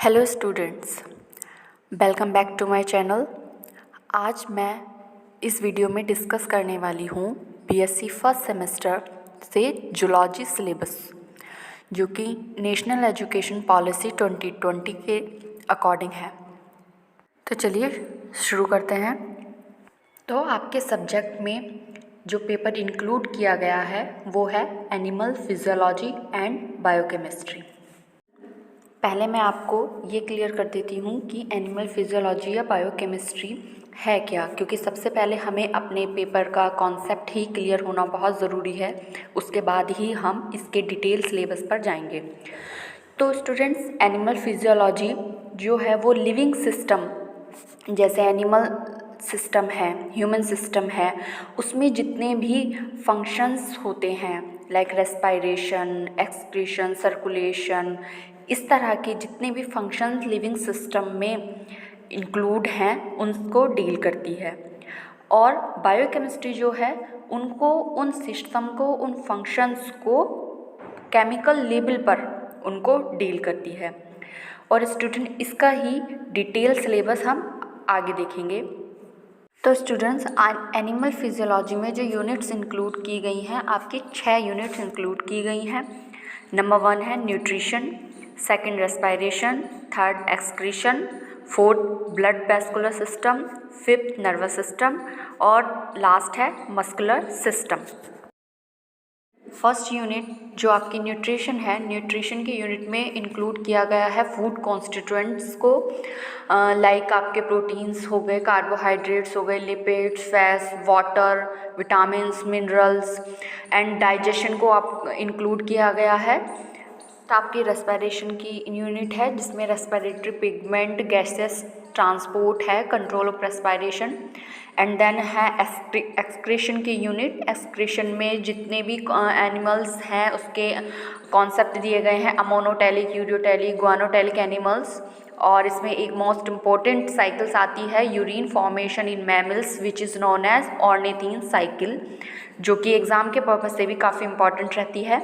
Hello students, welcome back to my channel. आज मैं इस वीडियो में डिस्कस करने वाली हूँ बीएससी फर्स्ट सेमेस्टर से जूलॉजी सिलेबस, जो कि नेशनल एजुकेशन पॉलिसी 2020 के अकॉर्डिंग है। तो चलिए शुरू करते हैं। तो आपके सब्जेक्ट में जो पेपर इंक्लूड किया गया है वो है एनिमल फिजियोलॉजी एंड बायोकेमिस्ट्री। पहले मैं आपको ये क्लियर कर देती हूँ कि एनिमल फिजियोलॉजी या बायोकेमिस्ट्री है क्या, क्योंकि सबसे पहले हमें अपने पेपर का कॉन्सेप्ट ही क्लियर होना बहुत ज़रूरी है। उसके बाद ही हम इसके डिटेल सिलेबस पर जाएंगे। तो स्टूडेंट्स, एनिमल फिजियोलॉजी जो है वो लिविंग सिस्टम, जैसे एनिमल सिस्टम है, ह्यूमन सिस्टम है, उसमें जितने भी फंक्शंस होते हैं लाइक रेस्पायरेशन, एक्सक्रीशन, सर्कुलेशन, इस तरह के जितने भी फंक्शंस लिविंग सिस्टम में इंक्लूड हैं उनको डील करती है। और बायोकेमिस्ट्री जो है उनको, उन सिस्टम को, उन फंक्शंस को केमिकल लेवल पर उनको डील करती है। और स्टूडेंट, इसका ही डिटेल सिलेबस हम आगे देखेंगे। तो स्टूडेंट्स, एनिमल फिजियोलॉजी में जो यूनिट्स इंक्लूड की गई हैं, आपकी 6 यूनिट्स इंक्लूड की गई हैं। नंबर 1 है nutrition, second respiration, third excretion, fourth blood vascular system, fifth nervous system और लास्ट है मस्कुलर सिस्टम। फर्स्ट यूनिट जो आपकी न्यूट्रिशन है, न्यूट्रिशन के यूनिट में इंक्लूड किया गया है फूड कॉन्स्टिट्यूएंट्स को, लाइक आपके प्रोटीन्स हो गए, कार्बोहाइड्रेट्स हो गए, lipids, fats, water, vitamins, minerals and digestion को आप इंक्लूड किया गया है। तो आपकी रेस्पिरेशन की यूनिट है जिसमें रेस्पिरेटरी पिगमेंट गैसेस ट्रांसपोर्ट है, control of respiration. And then है एक्सक्रीशन की यूनिट। एक्सक्रीशन में जितने भी एनिमल्स हैं उसके कॉन्सेप्ट दिए गए हैं, अमोनोटेलिक, यूरियोटेलिक, गुआनोटेलिक एनिमल्स। और इसमें एक मोस्ट इम्पॉर्टेंट साइकिल्स आती है, urine formation in mammals which is known as ornithine cycle, जो कि एग्ज़ाम के पर्पज़ से भी काफ़ी इंपॉर्टेंट रहती है।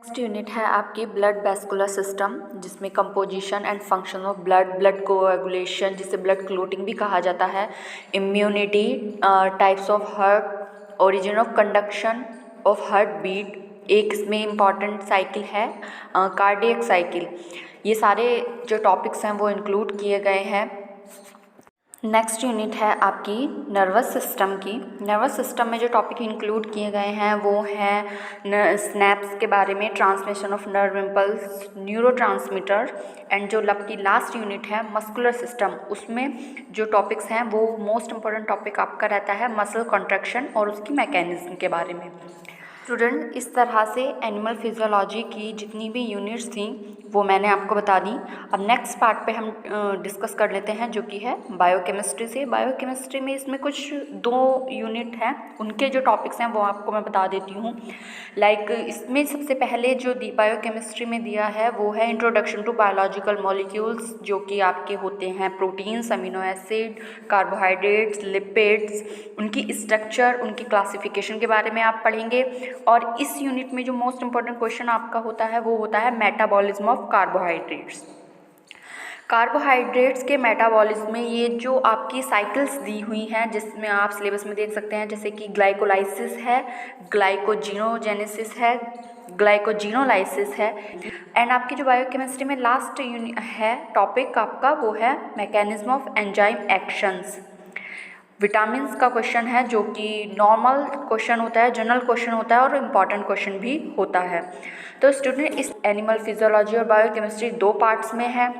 नेक्स्ट यूनिट है आपकी ब्लड वेस्कुलर सिस्टम, जिसमें composition and function of blood coagulation, जिसे ब्लड क्लोटिंग भी कहा जाता है, immunity, types of heart, origin of conduction of heart beat, एक इसमें इम्पॉर्टेंट साइकिल है कार्डियक साइकिल। ये सारे जो टॉपिक्स हैं वो इंक्लूड किए गए हैं। नेक्स्ट यूनिट है आपकी नर्वस सिस्टम की। नर्वस सिस्टम में जो टॉपिक इंक्लूड किए गए हैं वो हैं स्नैप्स के बारे में, transmission of nerve impulse, neurotransmitter. And जो आपकी लास्ट यूनिट है मस्कुलर सिस्टम, उसमें जो टॉपिक्स हैं वो मोस्ट इम्पॉर्टेंट टॉपिक आपका रहता है मसल कॉन्ट्रैक्शन और उसकी मैकेनिज्म के बारे में। स्टूडेंट, इस तरह से एनिमल फिजियोलॉजी की जितनी भी यूनिट्स थी वो मैंने आपको बता दी। अब नेक्स्ट पार्ट पे हम डिस्कस कर लेते हैं, जो कि है बायोकेमिस्ट्री से। बायोकेमिस्ट्री में इसमें कुछ 2 यूनिट हैं, उनके जो टॉपिक्स हैं वो आपको मैं बता देती हूँ। लाइक इसमें सबसे पहले जो बायोकेमिस्ट्री में दिया है वो है इंट्रोडक्शन टू बायोलॉजिकल मॉलिक्यूल्स, जो कि आपके होते हैं proteins, amino acid, carbohydrates, lipids, उनकी स्ट्रक्चर, उनकी क्लासिफिकेशन के बारे में आप पढ़ेंगे। और इस यूनिट में जो मोस्ट इम्पॉर्टेंट क्वेश्चन आपका होता है वो होता है मेटाबॉलिज्म ऑफ कार्बोहाइड्रेट्स। कार्बोहाइड्रेट्स के मेटाबॉलिज्म में ये जो आपकी साइकिल्स दी हुई हैं, जिसमें आप सिलेबस में देख सकते हैं, जैसे कि ग्लाइकोलाइसिस है, ग्लाइकोजिनोजेनेसिस है, ग्लाइकोजिनोलाइसिस है। एंड आपकी जो बायोकेमिस्ट्री में लास्ट है टॉपिक आपका वो है mechanism of enzyme actions. Vitamins का क्वेश्चन है, जो कि नॉर्मल क्वेश्चन होता है, जनरल क्वेश्चन होता है और इम्पॉर्टेंट क्वेश्चन भी होता है। तो स्टूडेंट, इस एनिमल फिजियोलॉजी और बायोकेमिस्ट्री 2 पार्ट्स में है।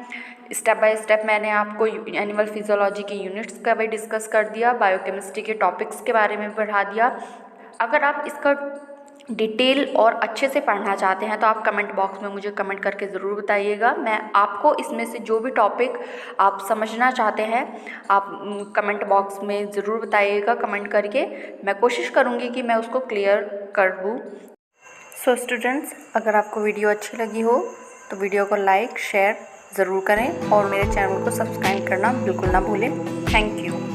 स्टेप बाय स्टेप मैंने आपको एनिमल फिजियोलॉजी की यूनिट्स का भी डिस्कस कर दिया, बायोकेमिस्ट्री के टॉपिक्स के बारे में बढ़ा दिया। अगर आप इसका डिटेल और अच्छे से पढ़ना चाहते हैं तो आप कमेंट बॉक्स में मुझे कमेंट करके ज़रूर बताइएगा। मैं आपको इसमें से जो भी टॉपिक आप समझना चाहते हैं आप कमेंट बॉक्स में ज़रूर बताइएगा कमेंट करके। मैं कोशिश करूँगी कि मैं उसको क्लियर कर दूँ। सो स्टूडेंट्स, अगर आपको वीडियो अच्छी लगी हो तो वीडियो को लाइक शेयर ज़रूर करें और मेरे चैनल को सब्सक्राइब करना बिल्कुल ना भूलें। Thank you.